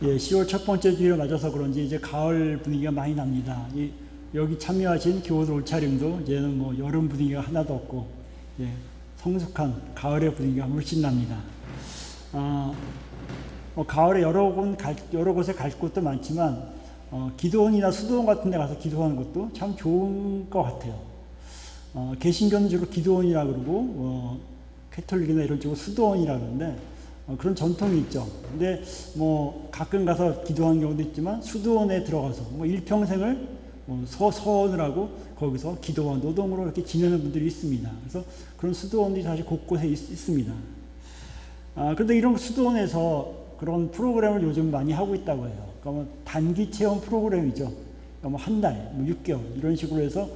예, 10월 첫 번째 주일에 맞아서 그런지 이제 가을 분위기가 많이 납니다. 여기 참여하신 교우들 옷차림도 이제는 뭐 여름 분위기가 하나도 없고, 예, 성숙한 가을의 분위기가 물씬 납니다. 가을에 여러 곳에 갈 곳도 많지만, 기도원이나 수도원 같은 데 가서 기도하는 것도 참 좋은 것 같아요. 개신교는 주로 기도원이라 그러고, 캐톨릭이나 이런 쪽은 수도원이라 그러는데, 그런 전통이 있죠. 근데 뭐 가끔 가서 기도하는 경우도 있지만 수도원에 들어가서 뭐 일평생을 서원을 하고 거기서 기도와 노동으로 이렇게 지내는 분들이 있습니다. 그래서 그런 수도원들이 사실 곳곳에 있습니다. 그런데 이런 수도원에서 그런 프로그램을 요즘 많이 하고 있다고 해요. 그러니까 뭐 단기 체험 프로그램이죠. 그러니까 뭐 한 달, 뭐 6개월 이런 식으로 해서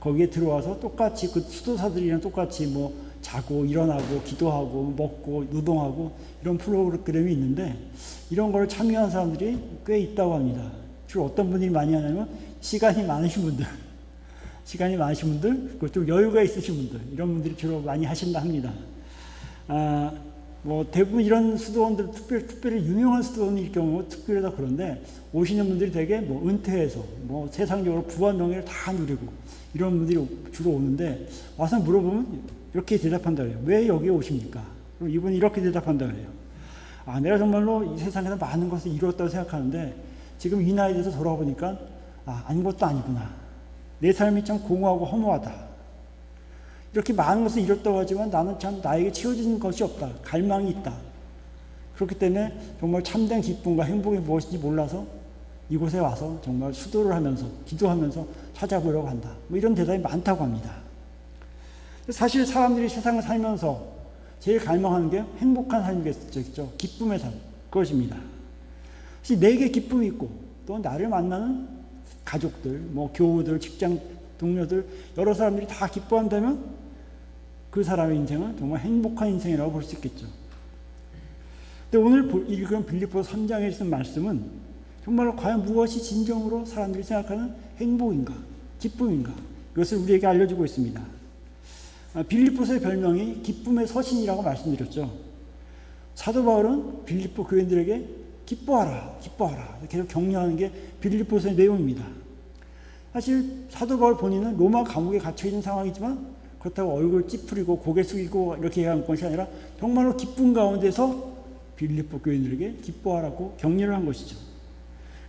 거기에 들어와서 똑같이 그 수도사들이랑 똑같이 뭐 자고 일어나고 기도하고 먹고 노동하고 이런 프로그램이 있는데 이런 걸 참여한 사람들이 꽤 있다고 합니다. 주로 어떤 분들이 많이 하냐면 시간이 많으신 분들 그리고 좀 여유가 있으신 분들 이런 분들이 주로 많이 하신다 합니다. 뭐 대부분 이런 수도원들 특별히 유명한 수도원일 경우 특별히 다 그런데 오시는 분들이 되게 뭐 은퇴해서 뭐 세상적으로 부와 명예를 다 누리고 이런 분들이 주로 오는데 와서 물어보면 이렇게 대답한다 그래요. 왜 여기에 오십니까? 그럼 이분이 이렇게 대답한다 그래요. 내가 정말로 이 세상에서 많은 것을 이루었다고 생각하는데 지금 이 나이에 대해서 돌아보니까 아무것도 아니구나. 내 삶이 참 공허하고 허무하다. 이렇게 많은 것을 이뤘다고 하지만 나는 참 나에게 채워지는 것이 없다. 갈망이 있다. 그렇기 때문에 정말 참된 기쁨과 행복이 무엇인지 몰라서 이곳에 와서 정말 수도를 하면서 기도하면서 찾아보려고 한다. 뭐 이런 대답이 많다고 합니다. 사실 사람들이 세상을 살면서 제일 갈망하는 게 행복한 삶이겠죠. 기쁨의 삶. 그것입니다. 혹시 내게 기쁨이 있고 또 나를 만나는 가족들, 뭐 교우들, 직장 동료들 여러 사람들이 다 기뻐한다면 그 사람의 인생은 정말 행복한 인생이라고 볼 수 있겠죠. 근데 오늘 읽은 빌립보서 3장에 있는 말씀은 정말로 과연 무엇이 진정으로 사람들이 생각하는 행복인가, 기쁨인가 이것을 우리에게 알려주고 있습니다. 빌립보서의 별명이 기쁨의 서신이라고 말씀드렸죠. 사도 바울은 빌립보 교인들에게 기뻐하라, 기뻐하라 계속 격려하는 게 빌립보서의 내용입니다. 사실 사도 바울 본인은 로마 감옥에 갇혀 있는 상황이지만 그렇다고 얼굴 찌푸리고 고개 숙이고 이렇게 얘기하는 것이 아니라 정말로 기쁨 가운데서 빌립보 교인들에게 기뻐하라고 격려를 한 것이죠.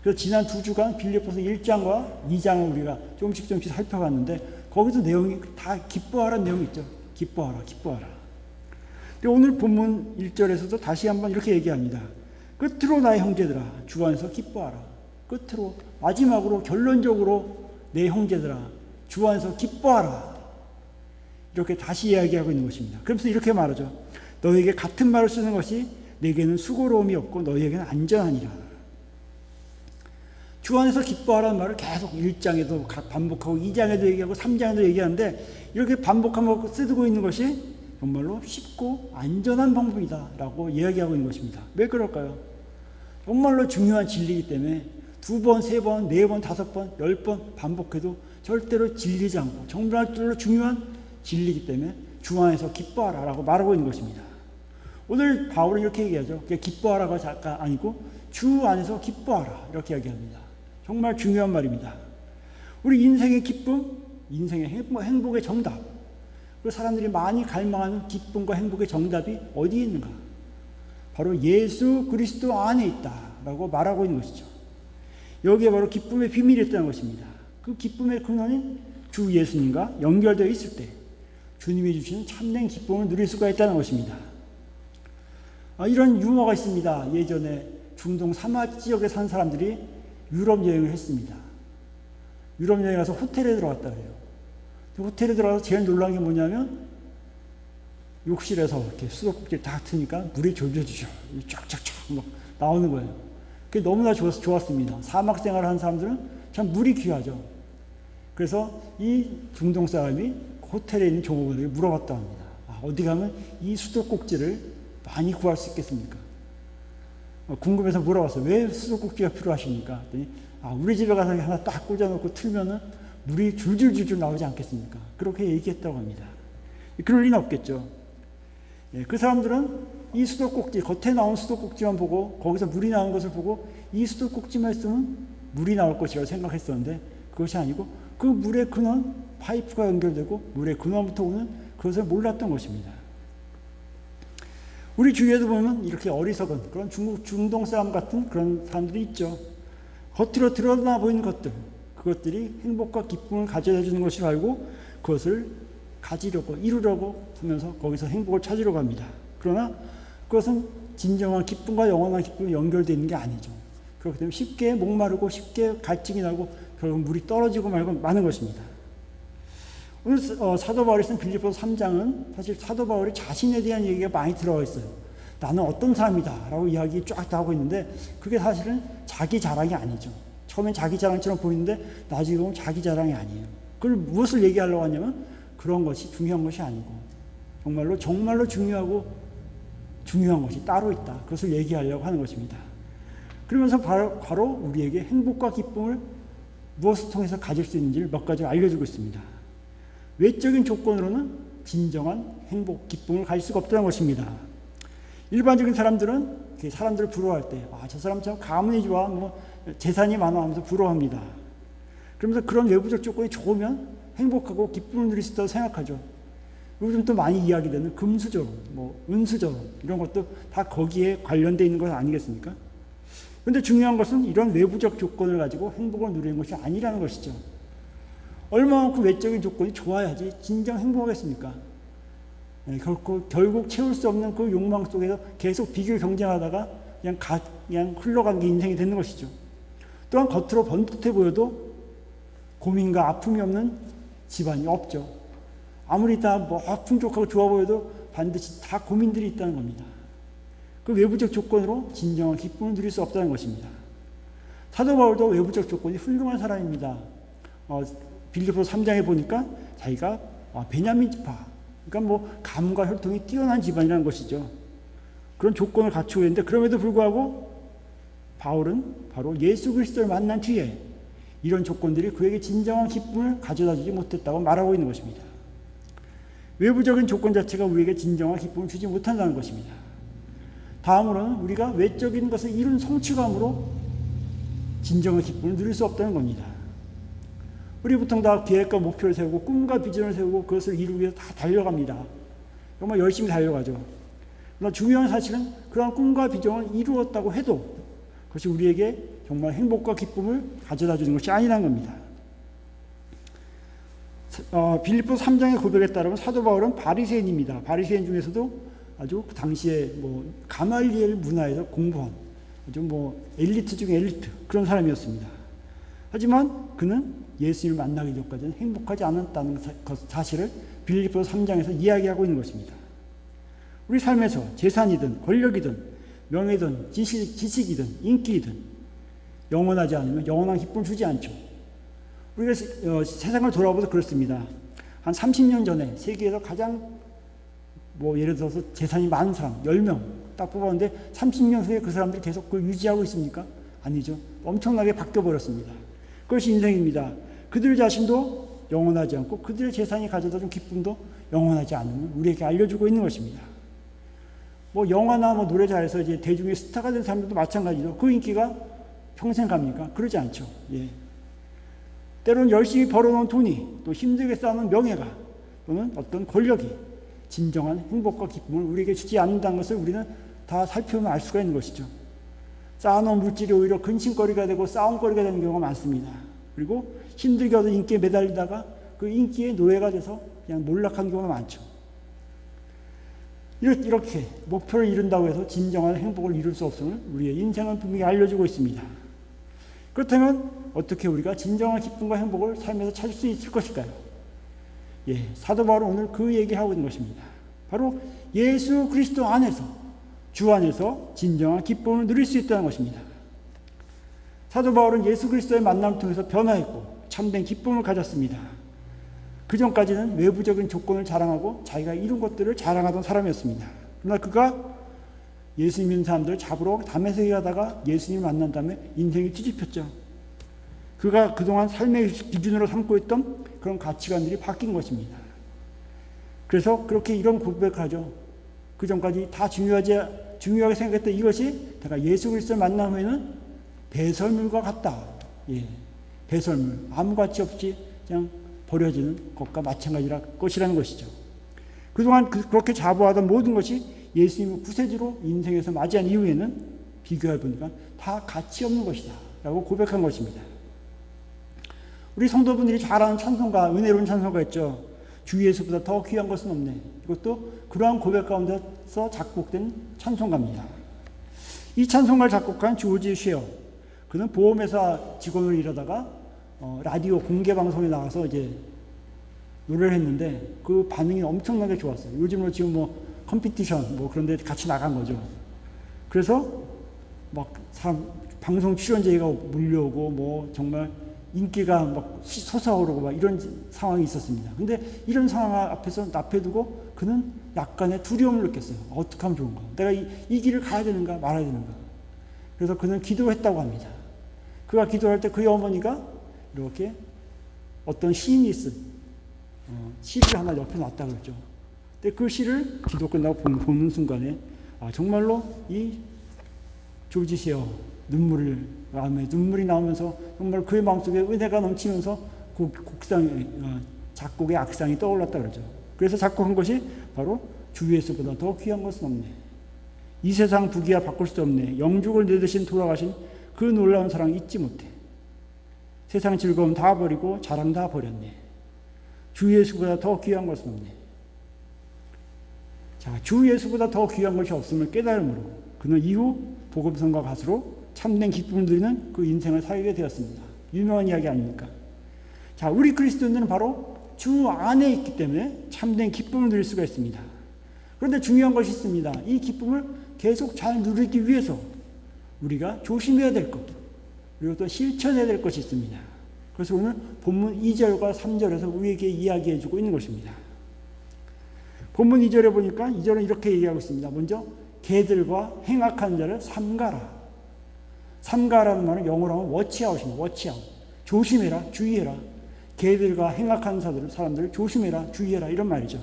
그래서 지난 2주간 빌립보서 1장과 2장을 우리가 조금씩 살펴봤는데 거기서 내용이 다 기뻐하라는 내용이 있죠. 기뻐하라, 기뻐하라. 근데 오늘 본문 1절에서도 다시 한번 이렇게 얘기합니다. 끝으로 나의 형제들아, 주 안에서 기뻐하라. 끝으로, 마지막으로, 결론적으로 내 형제들아, 주 안에서 기뻐하라. 이렇게 다시 이야기하고 있는 것입니다. 그러면서 이렇게 말하죠. 너에게 같은 말을 쓰는 것이 내게는 수고로움이 없고 너희에게는 안전하니라. 주 안에서 기뻐하라는 말을 계속 1장에도 반복하고 2장에도 얘기하고 3장에도 얘기하는데 이렇게 반복하고 쓰고 있는 것이 정말로 쉽고 안전한 방법이다 라고 이야기하고 있는 것입니다. 왜 그럴까요? 정말로 중요한 진리이기 때문에 2번, 3번, 4번, 5번, 10번 반복해도 절대로 질리지 않고 정말로 중요한 진리이기 때문에 주 안에서 기뻐하라 라고 말하고 있는 것입니다. 오늘 바울은 이렇게 얘기하죠. 기뻐하라가 아니고 주 안에서 기뻐하라 이렇게 이야기합니다. 정말 중요한 말입니다. 우리 인생의 기쁨, 인생의 행복의 정답, 그 사람들이 많이 갈망하는 기쁨과 행복의 정답이 어디에 있는가? 바로 예수 그리스도 안에 있다라고 말하고 있는 것이죠. 여기에 바로 기쁨의 비밀이 있다는 것입니다. 그 기쁨의 근원인 주 예수님과 연결되어 있을 때 주님이 주시는 참된 기쁨을 누릴 수가 있다는 것입니다. 이런 유머가 있습니다. 예전에 중동 사막 지역에 산 사람들이 유럽 여행을 했습니다. 유럽 여행 가서 호텔에 들어갔다 그래요. 호텔에 들어가서 제일 놀란 게 뭐냐면 욕실에서 이렇게 수도꼭지를 다 트니까 물이 졸졸졸 쫙쫙쫙 막 나오는 거예요. 그게 너무나 좋았습니다. 사막 생활을 한 사람들은 참 물이 귀하죠. 그래서 이 중동 사람이 호텔에 있는 종업원에게 물어봤다 합니다. 어디 가면 이 수도꼭지를 많이 구할 수 있겠습니까? 궁금해서 물어봤어요. 왜 수도꼭지가 필요하십니까? 그랬더니 우리 집에 가서 하나 딱 꽂아놓고 틀면은 물이 줄줄줄줄 나오지 않겠습니까? 그렇게 얘기했다고 합니다. 그럴 리는 없겠죠. 그 사람들은 이 수도꼭지, 겉에 나온 수도꼭지만 보고 거기서 물이 나온 것을 보고 이 수도꼭지만 있으면 물이 나올 것이라고 생각했었는데 그것이 아니고 그 물의 근원, 파이프가 연결되고 물의 근원부터 오는 그것을 몰랐던 것입니다. 우리 주위에도 보면 이렇게 어리석은 그런 중동 사람 같은 그런 사람들이 있죠. 겉으로 드러나 보이는 것들, 그것들이 행복과 기쁨을 가져다 주는 것을 알고 그것을 가지려고 이루려고 하면서 거기서 행복을 찾으려고 합니다. 그러나 그것은 진정한 기쁨과 영원한 기쁨이 연결되어 있는 게 아니죠. 그렇기 때문에 쉽게 목마르고 쉽게 갈증이 나고 결국 물이 떨어지고 말고 마는 것입니다. 오늘 사도 바울이 쓴 빌립보서 3장은 사실 사도 바울이 자신에 대한 얘기가 많이 들어가 있어요. 나는 어떤 사람이다 라고 이야기 쫙 다 하고 있는데 그게 사실은 자기 자랑이 아니죠. 처음엔 자기 자랑처럼 보이는데 나중에 보면 자기 자랑이 아니에요. 그걸 무엇을 얘기하려고 하냐면 그런 것이 중요한 것이 아니고 정말로 중요한 것이 따로 있다. 그것을 얘기하려고 하는 것입니다. 그러면서 바로 우리에게 행복과 기쁨을 무엇을 통해서 가질 수 있는지를 몇 가지 알려주고 있습니다. 외적인 조건으로는 진정한 행복, 기쁨을 가질 수가 없다는 것입니다. 일반적인 사람들은 사람들을 부러워할 때, 저 사람 참 가문이 좋아, 재산이 많아 하면서 부러워합니다. 그러면서 그런 외부적 조건이 좋으면 행복하고 기쁨을 누릴 수 있다고 생각하죠. 요즘 또 많이 이야기되는 금수저론, 은수저론, 이런 것도 다 거기에 관련되어 있는 것 아니겠습니까? 그런데 중요한 것은 이런 외부적 조건을 가지고 행복을 누리는 것이 아니라는 것이죠. 얼마만큼 외적인 조건이 좋아야지 진정 행복하겠습니까? 결국 채울 수 없는 그 욕망 속에서 계속 비교 경쟁하다가 그냥 흘러간 게 인생이 되는 것이죠. 또한 겉으로 번듯해 보여도 고민과 아픔이 없는 집안이 없죠. 아무리 다 풍족하고 좋아 보여도 반드시 다 고민들이 있다는 겁니다. 그 외부적 조건으로 진정한 기쁨을 누릴 수 없다는 것입니다. 사도 바울도 외부적 조건이 훌륭한 사람입니다. 빌립보서 3장에 보니까 자기가 베냐민 지파, 그러니까 감과 혈통이 뛰어난 집안이라는 것이죠. 그런 조건을 갖추고 있는데 그럼에도 불구하고 바울은 바로 예수 그리스도를 만난 뒤에 이런 조건들이 그에게 진정한 기쁨을 가져다 주지 못했다고 말하고 있는 것입니다. 외부적인 조건 자체가 우리에게 진정한 기쁨을 주지 못한다는 것입니다. 다음으로는 우리가 외적인 것을 이룬 성취감으로 진정한 기쁨을 누릴 수 없다는 겁니다. 우리 보통 다 계획과 목표를 세우고 꿈과 비전을 세우고 그것을 이루기 위해서 다 달려갑니다. 정말 열심히 달려가죠. 그러나 중요한 사실은 그런 꿈과 비전을 이루었다고 해도 그것이 우리에게 정말 행복과 기쁨을 가져다 주는 것이 아니라는 겁니다. 빌립보서 3장의 고백에 따르면 사도 바울은 바리새인입니다. 바리새인 중에서도 아주 그 당시에 가말리엘 문화에서 공부한 아주 엘리트 중에 엘리트 그런 사람이었습니다. 하지만 그는 예수님을 만나기 전까지는 행복하지 않았다는 사실을 빌립보서 3장에서 이야기하고 있는 것입니다. 우리 삶에서 재산이든 권력이든 명예든 지식이든 인기이든 영원하지 않으면 영원한 기쁨을 주지 않죠. 우리가 세상을 돌아보면서 그렇습니다. 한 30년 전에 세계에서 가장 예를 들어서 재산이 많은 사람 10명 딱 뽑았는데 30년 후에 그 사람들이 계속 그걸 유지하고 있습니까? 아니죠. 엄청나게 바뀌어버렸습니다. 그것이 인생입니다. 그들 자신도 영원하지 않고 그들의 재산이 가져다 준 기쁨도 영원하지 않음을 우리에게 알려주고 있는 것입니다. 영화나 노래 잘해서 이제 대중의 스타가 된 사람들도 마찬가지죠. 그 인기가 평생 갑니까? 그러지 않죠. 예. 때로는 열심히 벌어놓은 돈이 또 힘들게 쌓는 명예가 또는 어떤 권력이 진정한 행복과 기쁨을 우리에게 주지 않는다는 것을 우리는 다 살펴보면 알 수가 있는 것이죠. 쌓아놓은 물질이 오히려 근심거리가 되고 싸움거리가 되는 경우가 많습니다. 그리고 힘들게 얻은 인기에 매달리다가 그 인기의 노예가 돼서 그냥 몰락한 경우가 많죠. 이렇게 목표를 이룬다고 해서 진정한 행복을 이룰 수 없음을 우리의 인생은 분명히 알려주고 있습니다. 그렇다면 어떻게 우리가 진정한 기쁨과 행복을 삶에서 찾을 수 있을 것일까요? 사도 바울은 오늘 그 얘기하고 있는 것입니다. 바로 예수 그리스도 안에서 주 안에서 진정한 기쁨을 누릴 수 있다는 것입니다. 사도 바울은 예수 그리스도의 만남을 통해서 변화했고 참된 기쁨을 가졌습니다. 그 전까지는 외부적인 조건을 자랑하고 자기가 이룬 것들을 자랑하던 사람이었습니다. 그러나 그가 예수님 믿는 사람들을 잡으러 다메섹에 가다가 예수님을 만난 다음에 인생이 뒤집혔죠. 그가 그동안 삶의 기준으로 삼고 있던 그런 가치관들이 바뀐 것입니다. 그래서 그렇게 이런 고백하죠. 그 전까지 다 중요하게 생각했던 이것이 내가 예수 그리스도를 만난 후에는 배설물과 같다. 예, 배설물, 아무 가치 없이 그냥 버려지는 것과 마찬가지라 것이라는 것이죠. 그동안 그렇게 자부하던 모든 것이 예수님을 구세주로 인생에서 맞이한 이후에는 비교해 보니까 다 가치 없는 것이다 라고 고백한 것입니다. 우리 성도분들이 잘 아는 찬송가, 은혜로운 찬송가 있죠. 주 예수보다 더 귀한 것은 없네. 이것도 그러한 고백 가운데서 작곡된 찬송가입니다. 이 찬송가를 작곡한 조지 쉐어, 그는 보험회사 직원으로 일하다가 라디오 공개 방송에 나가서 이제 노래를 했는데 그 반응이 엄청나게 좋았어요. 요즘으로 지금 뭐 컴피티션 뭐 그런 데 같이 나간 거죠. 그래서 막 방송 출연제가 몰려오고 뭐 정말 인기가 막 솟아오르고 막 이런 상황이 있었습니다. 근데 이런 상황 앞에서 납해 두고 그는 약간의 두려움을 느꼈어요. 어떻게 하면 좋은가? 내가 이 길을 가야 되는가 말아야 되는가? 그래서 그는 기도했다고 합니다. 그가 기도할 때 그의 어머니가 이렇게 어떤 시인이 쓴 시를 하나 옆에 놨다 그랬죠. 근데 그 시를 기도 끝나고 보는 순간에 정말로 이 조지 쉐어 눈물이 나오면서 정말 그의 마음속에 은혜가 넘치면서 작곡의 악상이 떠올랐다 그러죠. 그래서 작곡한 것이 바로 주 예수보다 더 귀한 것은 없네. 이 세상 부귀야 바꿀 수 없네. 영죽을 내 대신 돌아가신 그 놀라운 사랑 잊지 못해. 세상 즐거움 다 버리고 자랑 다 버렸네. 주 예수보다 더 귀한 것은 없네. 자, 주 예수보다 더 귀한 것이 없음을 깨달음으로 그는 이후 복음성과 가수로 참된 기쁨을 누리는 그 인생을 살게 되었습니다. 유명한 이야기 아닙니까? 자, 우리 그리스도인들은 바로 주 안에 있기 때문에 참된 기쁨을 누릴 수가 있습니다. 그런데 중요한 것이 있습니다. 이 기쁨을 계속 잘 누리기 위해서 우리가 조심해야 될 것, 그리고 또 실천해야 될 것이 있습니다. 그래서 오늘 본문 2절과 3절에서 우리에게 이야기해 주고 있는 것입니다. 본문 2절에 보니까 2절은 이렇게 얘기하고 있습니다. 먼저 개들과 행악한 자를 삼가라. 삼가라는 말은 영어로 하면 워치아웃입니다. 워치아웃. 조심해라, 주의해라. 개들과 행악한 사람들을 조심해라, 주의해라 이런 말이죠.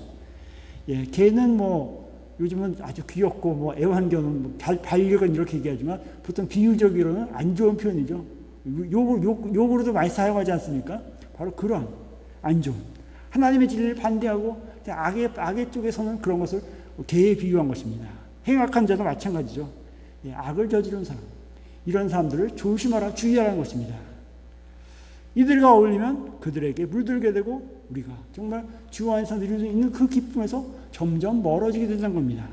예, 개는 뭐 요즘은 아주 귀엽고 뭐 애완견은 뭐 반려견 이렇게 얘기하지만 보통 비유적으로는 안 좋은 표현이죠. 욕으로도 많이 사용하지 않습니까? 바로 그러한 안 좋은 하나님의 진리를 반대하고 악의 쪽에서는 그런 것을 개에 비유한 것입니다. 행악한 자도 마찬가지죠. 예, 악을 저지른 사람, 이런 사람들을 조심하라, 주의하라는 것입니다. 이들과 어울리면 그들에게 물들게 되고 우리가 정말 주 안에서 누릴 수 있는 그 기쁨에서 점점 멀어지게 된다는 겁니다.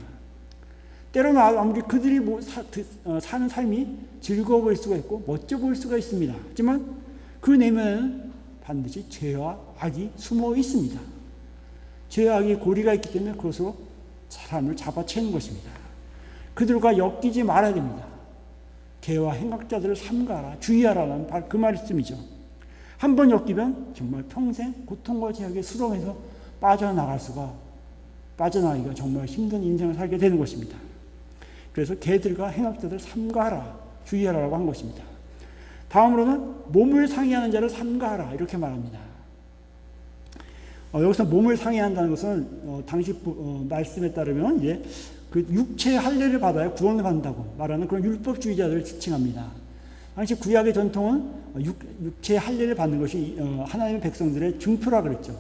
때로는 아무리 그들이 사는 삶이 즐거워 보일 수가 있고 멋져 보일 수가 있습니다. 하지만 그 내면에는 반드시 죄와 악이 숨어 있습니다. 죄와 악의 고리가 있기 때문에 그것으로 사람을 잡아채는 것입니다. 그들과 엮이지 말아야 됩니다. 개와 행악자들을 삼가라, 주의하라는 그 말씀이죠. 한번 엮이면 정말 평생 고통과 제약의 수렁에서 빠져나가기가 정말 힘든 인생을 살게 되는 것입니다. 그래서 개들과 행악자들을 삼가하라, 주의하라고 한 것입니다. 다음으로는 몸을 상해하는 자를 삼가하라 이렇게 말합니다. 여기서 몸을 상해한다는 것은 당시 말씀에 따르면 이제 그 육체의 할례를 받아야 구원을 받는다고 말하는 그런 율법주의자들을 지칭합니다. 당시 구약의 전통은 육체의 할례를 받는 것이 하나님의 백성들의 증표라 그랬죠.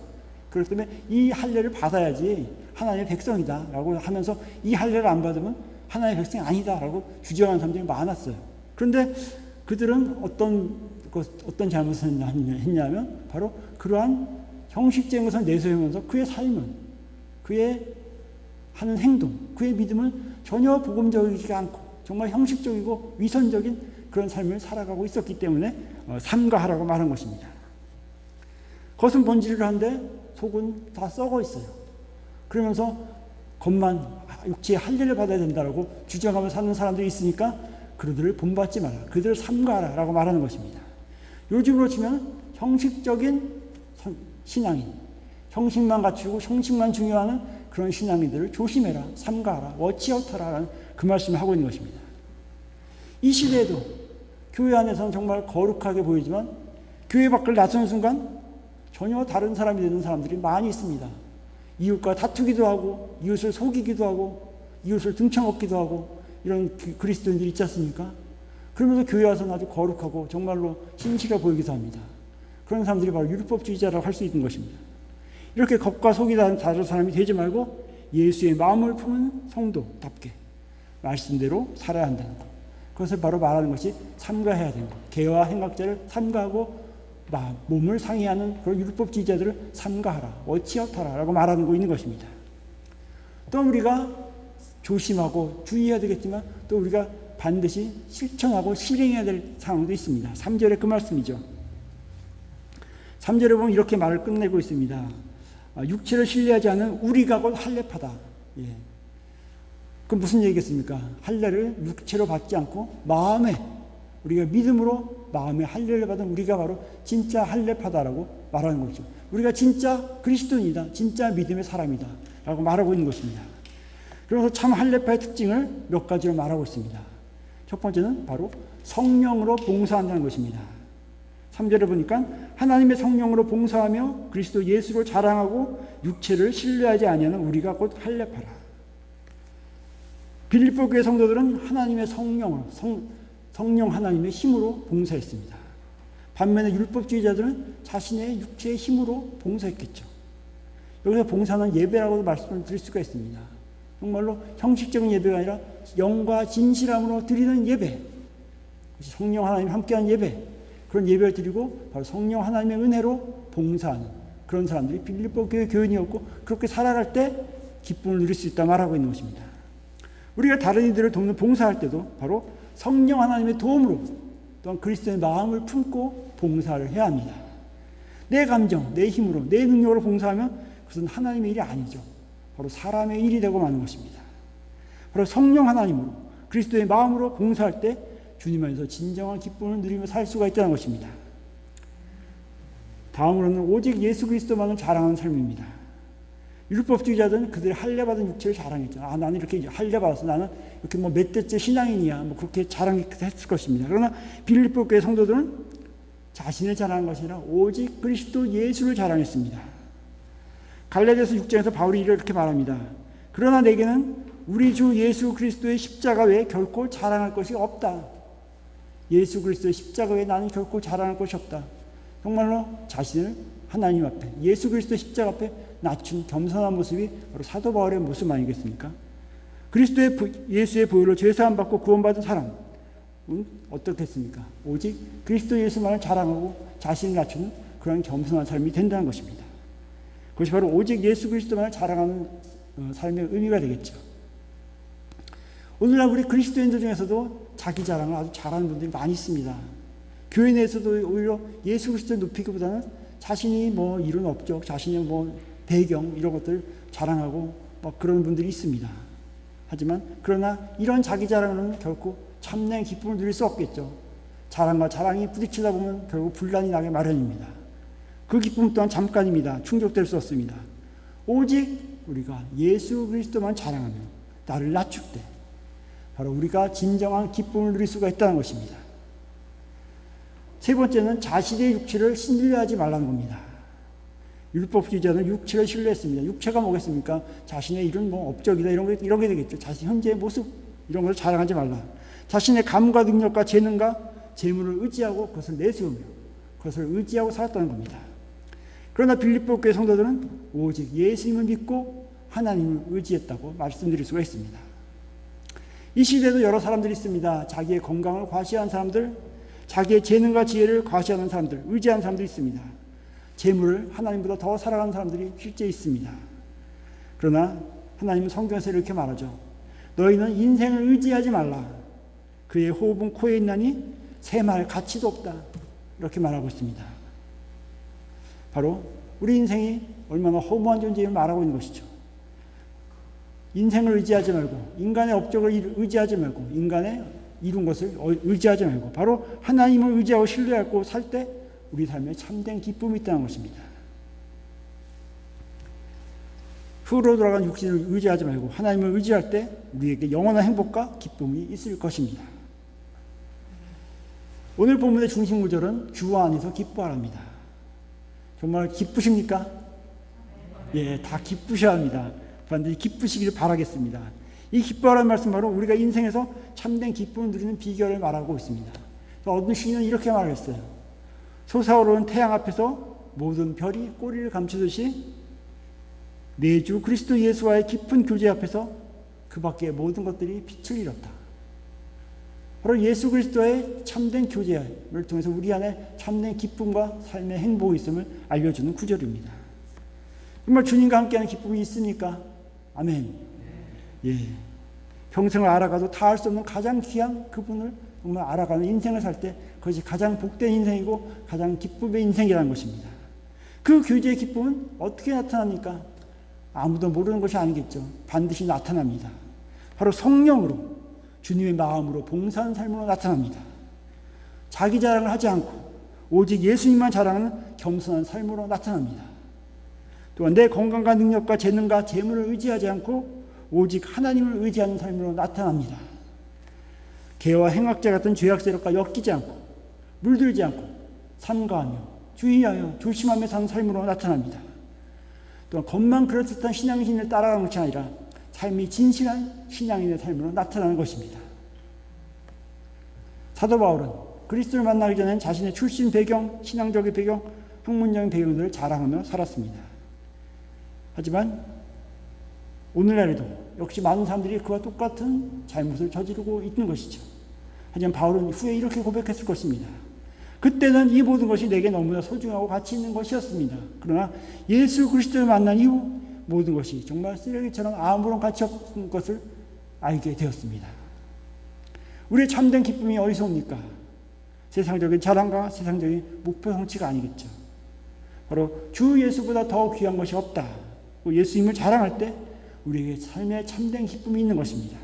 그렇기 때문에 이 할례를 받아야지 하나님의 백성이다라고 하면서 이 할례를 안 받으면 하나님의 백성이 아니다라고 주장하는 사람들이 많았어요. 그런데 그들은 어떤 잘못을 했냐면 바로 그러한 형식적인 것을 내세우면서 그의 삶은, 그의 하는 행동, 그의 믿음은 전혀 복음적이지 않고 정말 형식적이고 위선적인 그런 삶을 살아가고 있었기 때문에 삼가하라고 말한 것입니다. 겉은 번지를 한데 속은 다 썩어 있어요. 그러면서 겉만 육체의 할례를 받아야 된다라고 주장하며 사는 사람들이 있으니까 그들을 본받지 마라, 그들을 삼가하라라고 말하는 것입니다. 요즘으로 치면 형식적인 신앙인, 형식만 갖추고 형식만 중요하는 그런 신앙인들을 조심해라, 삼가하라, 워치아웃하라라는 그 말씀을 하고 있는 것입니다. 이 시대에도 교회 안에서는 정말 거룩하게 보이지만 교회 밖을 나서는 순간 전혀 다른 사람이 되는 사람들이 많이 있습니다. 이웃과 다투기도 하고 이웃을 속이기도 하고 이웃을 등쳐먹기도 하고 이런 그리스도인들이 있지 않습니까? 그러면서 교회 와서는 아주 거룩하고 정말로 신실해 보이기도 합니다. 그런 사람들이 바로 율법주의자라고 할 수 있는 것입니다. 이렇게 겉과 속이 다른 사람이 되지 말고 예수의 마음을 품은 성도답게 말씀대로 살아야 한다는 것. 그것을 바로 말하는 것이 삼가해야 되는 것. 개와 행악자를 삼가하고 몸을 상해하는 그런 율법주의자들을 삼가하라, 워치아웃하라 라고 말하는 거 있는 것입니다. 또 우리가 조심하고 주의해야 되겠지만 또 우리가 반드시 실천하고 실행해야 될 상황도 있습니다. 3절에 그 말씀이죠. 3절에 보면 이렇게 말을 끝내고 있습니다. 육체를 신뢰하지 않은 우리가 곧 할례파다. 예. 그럼 무슨 얘기겠습니까? 할례를 육체로 받지 않고 마음에, 우리가 믿음으로 마음에 할례를 받은 우리가 바로 진짜 할례파다라고 말하는 거죠. 우리가 진짜 그리스도인이다, 진짜 믿음의 사람이다 라고 말하고 있는 것입니다. 그래서 참 할례파의 특징을 몇 가지로 말하고 있습니다. 첫 번째는 바로 성령으로 봉사한다는 것입니다. 3절에 보니까 하나님의 성령으로 봉사하며 그리스도 예수를 자랑하고 육체를 신뢰하지 아니하는 우리가 곧 할례파라. 빌립보 교회 성도들은 하나님의 성령 하나님의 힘으로 봉사했습니다. 반면에 율법주의자들은 자신의 육체의 힘으로 봉사했겠죠. 여기서 봉사는 예배라고도 말씀을 드릴 수가 있습니다. 정말로 형식적인 예배가 아니라 영과 진실함으로 드리는 예배, 성령 하나님 함께하는 예배, 그런 예배를 드리고 바로 성령 하나님의 은혜로 봉사하는 그런 사람들이 빌립보 교회 교인이었고, 그렇게 살아갈 때 기쁨을 누릴 수 있다 말하고 있는 것입니다. 우리가 다른 이들을 돕는 봉사할 때도 바로 성령 하나님의 도움으로 또한 그리스도의 마음을 품고 봉사를 해야 합니다. 내 감정, 내 힘으로, 내 능력으로 봉사하면 그것은 하나님의 일이 아니죠. 바로 사람의 일이 되고 마는 것입니다. 바로 성령 하나님으로 그리스도의 마음으로 봉사할 때 주님 안에서 진정한 기쁨을 누리며 살 수가 있다는 것입니다. 다음으로는 오직 예수 그리스도만을 자랑하는 삶입니다. 율법주의자들은 그들의 할례받은 육체를 자랑했죠. 나는 이렇게 할례받았어. 나는 이렇게 몇 대째 신앙인이야. 그렇게 자랑했을 것입니다. 그러나 빌립보 교회 성도들은 자신을 자랑한 것이 아니라 오직 그리스도 예수를 자랑했습니다. 갈라디아서 6장에서 바울이 이렇게 말합니다. 그러나 내게는 우리 주 예수 그리스도의 십자가 외에 결코 자랑할 것이 없다. 예수 그리스도의 십자가 외에 나는 결코 자랑할 것이 없다. 정말로 자신을 하나님 앞에, 예수 그리스도의 십자가 앞에 낮춘 겸손한 모습이 바로 사도 바울의 모습 아니겠습니까? 그리스도의 예수의 보혈로 죄사함 받고 구원받은 사람은 어떻게 했습니까? 오직 그리스도 예수만을 자랑하고 자신을 낮추는 그런 겸손한 삶이 된다는 것입니다. 그것이 바로 오직 예수 그리스도만을 자랑하는 삶의 의미가 되겠죠. 오늘날 우리 그리스도인들 중에서도 자기 자랑을 아주 잘하는 분들이 많이 있습니다. 교회 내에서도 오히려 예수 그리스도를 높이기보다는 자신이 이룬 업적, 자신의 배경 이런 것들을 자랑하고 그런 분들이 있습니다. 하지만 그러나 이런 자기 자랑은 결코 참된 기쁨을 누릴 수 없겠죠. 자랑과 자랑이 부딪히다 보면 결국 분란이 나게 마련입니다. 그 기쁨 또한 잠깐입니다. 충족될 수 없습니다. 오직 우리가 예수 그리스도만 자랑하며 나를 낮출 때 바로 우리가 진정한 기쁨을 누릴 수가 있다는 것입니다. 세 번째는 자신의 육체를 신뢰하지 말라는 겁니다. 율법주의자는 육체를 신뢰했습니다. 육체가 뭐겠습니까? 자신의 이런 업적이다 이런 게 되겠죠. 자신 현재의 모습 이런 것을 자랑하지 말라. 자신의 감과 능력과 재능과 재물을 의지하고 그것을 내세우며 그것을 의지하고 살았다는 겁니다. 그러나 빌립보 교회 성도들은 오직 예수님을 믿고 하나님을 의지했다고 말씀드릴 수가 있습니다. 이 시대에도 여러 사람들이 있습니다. 자기의 건강을 과시하는 사람들, 자기의 재능과 지혜를 과시하는 사람들, 의지하는 사람들이 있습니다. 재물을 하나님보다 더 사랑하는 사람들이 실제 있습니다. 그러나 하나님은 성경에서 이렇게 말하죠. 너희는 인생을 의지하지 말라. 그의 호흡은 코에 있나니 샘할 가치도 없다. 이렇게 말하고 있습니다. 바로 우리 인생이 얼마나 허무한 존재임을 말하고 있는 것이죠. 인생을 의지하지 말고 인간의 업적을 의지하지 말고 인간의 이룬 것을 의지하지 말고 바로 하나님을 의지하고 신뢰하고 살 때 우리 삶에 참된 기쁨이 있다는 것입니다. 흙으로 돌아간 육신을 의지하지 말고 하나님을 의지할 때 우리에게 영원한 행복과 기쁨이 있을 것입니다. 오늘 본문의 중심 구절은 주 안에서 기뻐하랍니다. 정말 기쁘십니까? 예, 다 기쁘셔야 합니다. 반드시 기쁘시기를 바라겠습니다. 이 기뻐하라는 말씀 바로 우리가 인생에서 참된 기쁨을 누리는 비결을 말하고 있습니다. 어떤 시인은 이렇게 말했어요. 솟아오르는 태양 앞에서 모든 별이 꼬리를 감추듯이 내 주 그리스도 예수와의 깊은 교제 앞에서 그 밖의 모든 것들이 빛을 잃었다. 바로 예수 그리스도의 참된 교제를 통해서 우리 안에 참된 기쁨과 삶의 행복이 있음을 알려주는 구절입니다. 정말 주님과 함께하는 기쁨이 있습니까? 아멘. 예. 평생을 알아가도 다 알 수 없는 가장 귀한 그분을 정말 알아가는 인생을 살 때 그것이 가장 복된 인생이고 가장 기쁨의 인생이라는 것입니다. 그 교제의 기쁨은 어떻게 나타납니까? 아무도 모르는 것이 아니겠죠. 반드시 나타납니다. 바로 성령으로, 주님의 마음으로 봉사하는 삶으로 나타납니다. 자기 자랑을 하지 않고 오직 예수님만 자랑하는 겸손한 삶으로 나타납니다. 또한 내 건강과 능력과 재능과 재물을 의지하지 않고 오직 하나님을 의지하는 삶으로 나타납니다. 개와 행악자 같은 죄악 세력과 엮이지 않고 물들지 않고 삼가하며 주의하여 조심하며 사는 삶으로 나타납니다. 또한 겉만 그럴듯한 신앙인을 따라가는 것이 아니라 삶이 진실한 신앙인의 삶으로 나타나는 것입니다. 사도 바울은 그리스도를 만나기 전엔 자신의 출신 배경, 신앙적인 배경, 학문적인 배경들을 자랑하며 살았습니다. 하지만 오늘날에도 역시 많은 사람들이 그와 똑같은 잘못을 저지르고 있는 것이죠. 하지만 바울은 후에 이렇게 고백했을 것입니다. 그때는 이 모든 것이 내게 너무나 소중하고 가치 있는 것이었습니다. 그러나 예수 그리스도를 만난 이후 모든 것이 정말 쓰레기처럼 아무런 가치 없는 것을 알게 되었습니다. 우리의 참된 기쁨이 어디서 옵니까? 세상적인 자랑과 세상적인 목표 성취가 아니겠죠. 바로 주 예수보다 더 귀한 것이 없다. 예수님을 자랑할 때 우리에게 삶의 참된 기쁨이 있는 것입니다.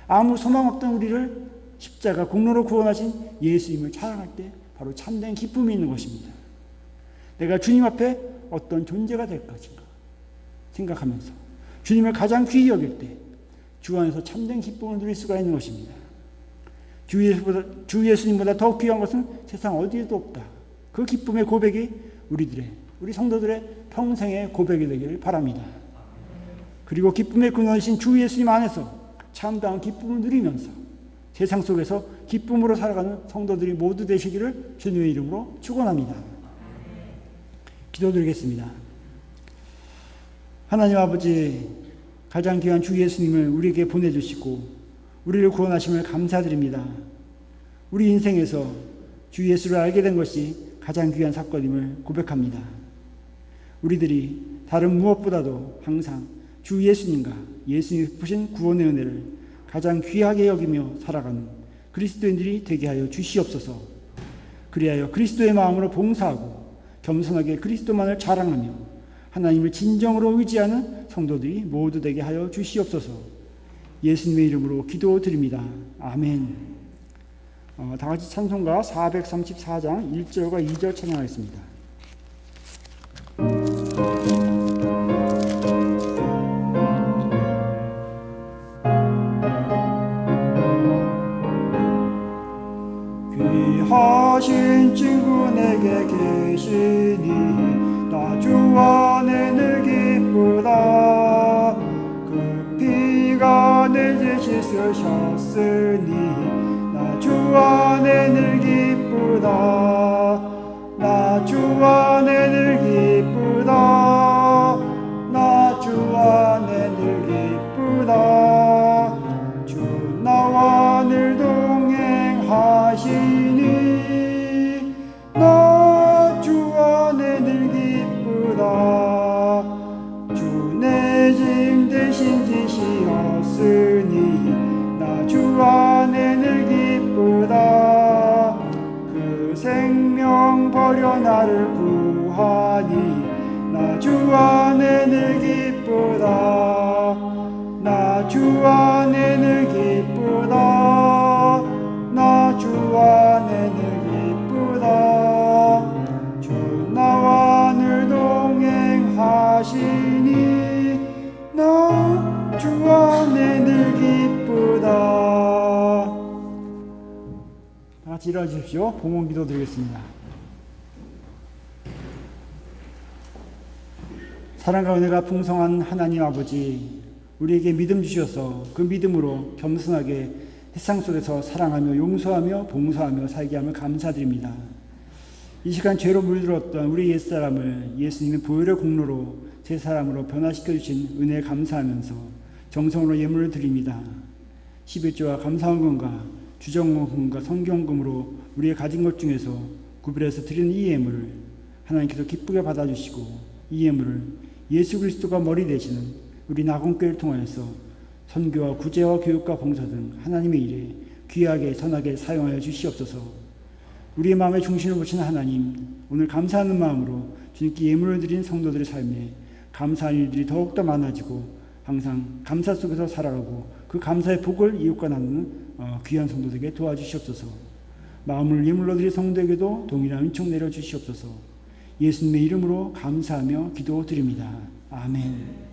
아무 소망 없던 우리를 십자가 공로로 구원하신 예수님을 자랑할 때 바로 참된 기쁨이 있는 것입니다. 내가 주님 앞에 어떤 존재가 될 것인가 생각하면서 주님을 가장 귀히 여길 때 주 안에서 참된 기쁨을 누릴 수가 있는 것입니다. 주 예수님보다 더 귀한 것은 세상 어디에도 없다. 그 기쁨의 고백이 우리 성도들의 평생의 고백이 되기를 바랍니다. 그리고 기쁨의 근원이신 주 예수님 안에서 참다운 기쁨을 누리면서 세상 속에서 기쁨으로 살아가는 성도들이 모두 되시기를 주님의 이름으로 축원합니다. 기도드리겠습니다. 하나님 아버지, 가장 귀한 주 예수님을 우리에게 보내주시고 우리를 구원하심을 감사드립니다. 우리 인생에서 주 예수를 알게 된 것이 가장 귀한 사건임을 고백합니다. 우리들이 다른 무엇보다도 항상 주 예수님과 예수님이 베푸신 구원의 은혜를 가장 귀하게 여기며 살아가는 그리스도인들이 되게 하여 주시옵소서. 그리하여 그리스도의 마음으로 봉사하고 겸손하게 그리스도만을 자랑하며 하나님을 진정으로 의지하는 성도들이 모두 되게 하여 주시옵소서. 예수님의 이름으로 기도드립니다. 아멘. 다 같이 찬송가 434장 1절과 2절 찬양하겠습니다. 귀하신 친구 내게 계시니 나 주 안에 늘 기쁘다. 그 피가 내 죄 씻으셨으니 나 주 안에 늘 기쁘다. 나 주 안에 늘 기쁘다. 나 주 안에 늘 기쁘다. 주 나와 늘 동행하시니 나 주 안에 늘 기쁘다. 주 내 짐 대신 지시었으니 나 주 안에 늘 기쁘다. 그 생명 버려 나를 구하니 나 주 안에 늘 기쁘다. 나 주 안에 늘 기쁘다. 나 주 안에 늘 기쁘다. 주 나와 늘 동행하시니 나 주 안에 늘 기쁘다. 다 같이 일어나 주십시오. 봉헌 기도 드리겠습니다. 사랑과 은혜가 풍성한 하나님 아버지, 우리에게 믿음 주셔서 그 믿음으로 겸손하게 세상 속에서 사랑하며 용서하며 봉사하며 살게 함을 감사드립니다. 이 시간 죄로 물들었던 우리 옛사람을 예수님의 보혈의 공로로 새 사람으로 변화시켜 주신 은혜에 감사하면서 정성으로 예물을 드립니다. 11조와 감사헌금과 주정헌금과 성경금으로 우리의 가진 것 중에서 구별해서 드리는 이 예물을 하나님께서 기쁘게 받아주시고 이 예물을 예수 그리스도가 머리 되시는 우리 나공교회를 통하여서 선교와 구제와 교육과 봉사 등 하나님의 일에 귀하게 선하게 사용하여 주시옵소서. 우리의 마음의 중심을 보시는 하나님, 오늘 감사하는 마음으로 주님께 예물을 드린 성도들의 삶에 감사할 일들이 더욱더 많아지고 항상 감사 속에서 살아가고 그 감사의 복을 이웃과 나누는 귀한 성도들에게 도와주시옵소서. 마음을 예물로 드린 성도에게도 동일한 은총 내려주시옵소서. 예수님의 이름으로 감사하며 기도드립니다. 아멘.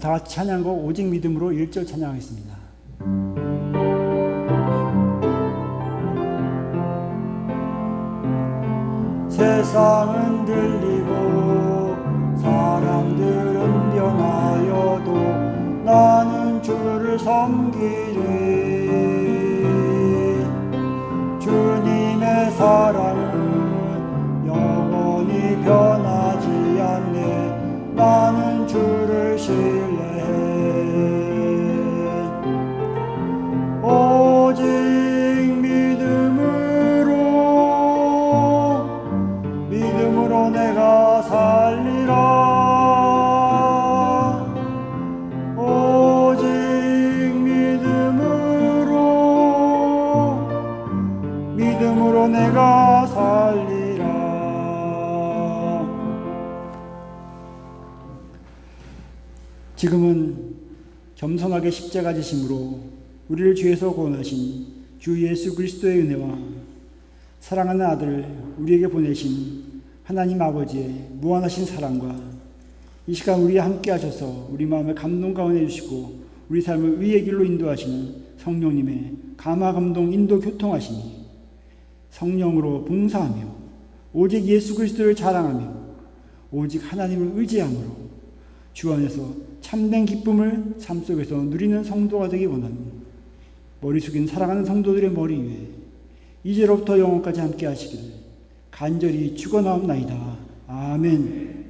다 같이 찬양곡 오직 믿음으로 1절 찬양하겠습니다. 세상은 들리고 사람들은 변하여도 나는 주를 섬기리. 주님의 사랑은 영원히 변하지 않네. 나는 주를 신뢰해. 오직 믿음으로 내가 살리라. 오직 믿음으로 내가 살리라. 지금은 겸손하게 십자가 지심으로 우리를 죄에서 구원하신 주 예수 그리스도의 은혜와 사랑하는 아들 우리에게 보내신 하나님 아버지의 무한하신 사랑과 이 시간 우리와 함께 하셔서 우리 마음에 감동 가운데 주시고 우리 삶을 의의 길로 인도하시는 성령님의 감화 감동 인도 교통하시니 성령으로 봉사하며 오직 예수 그리스도를 자랑하며 오직 하나님을 의지함으로 주 안에서 참된 기쁨을 삶 속에서 누리는 성도가 되기 원하는 머리 숙인 사랑하는 성도들의 머리 위에 이제로부터 영원까지 함께 하시기를 간절히 축원하옵나이다. 아멘.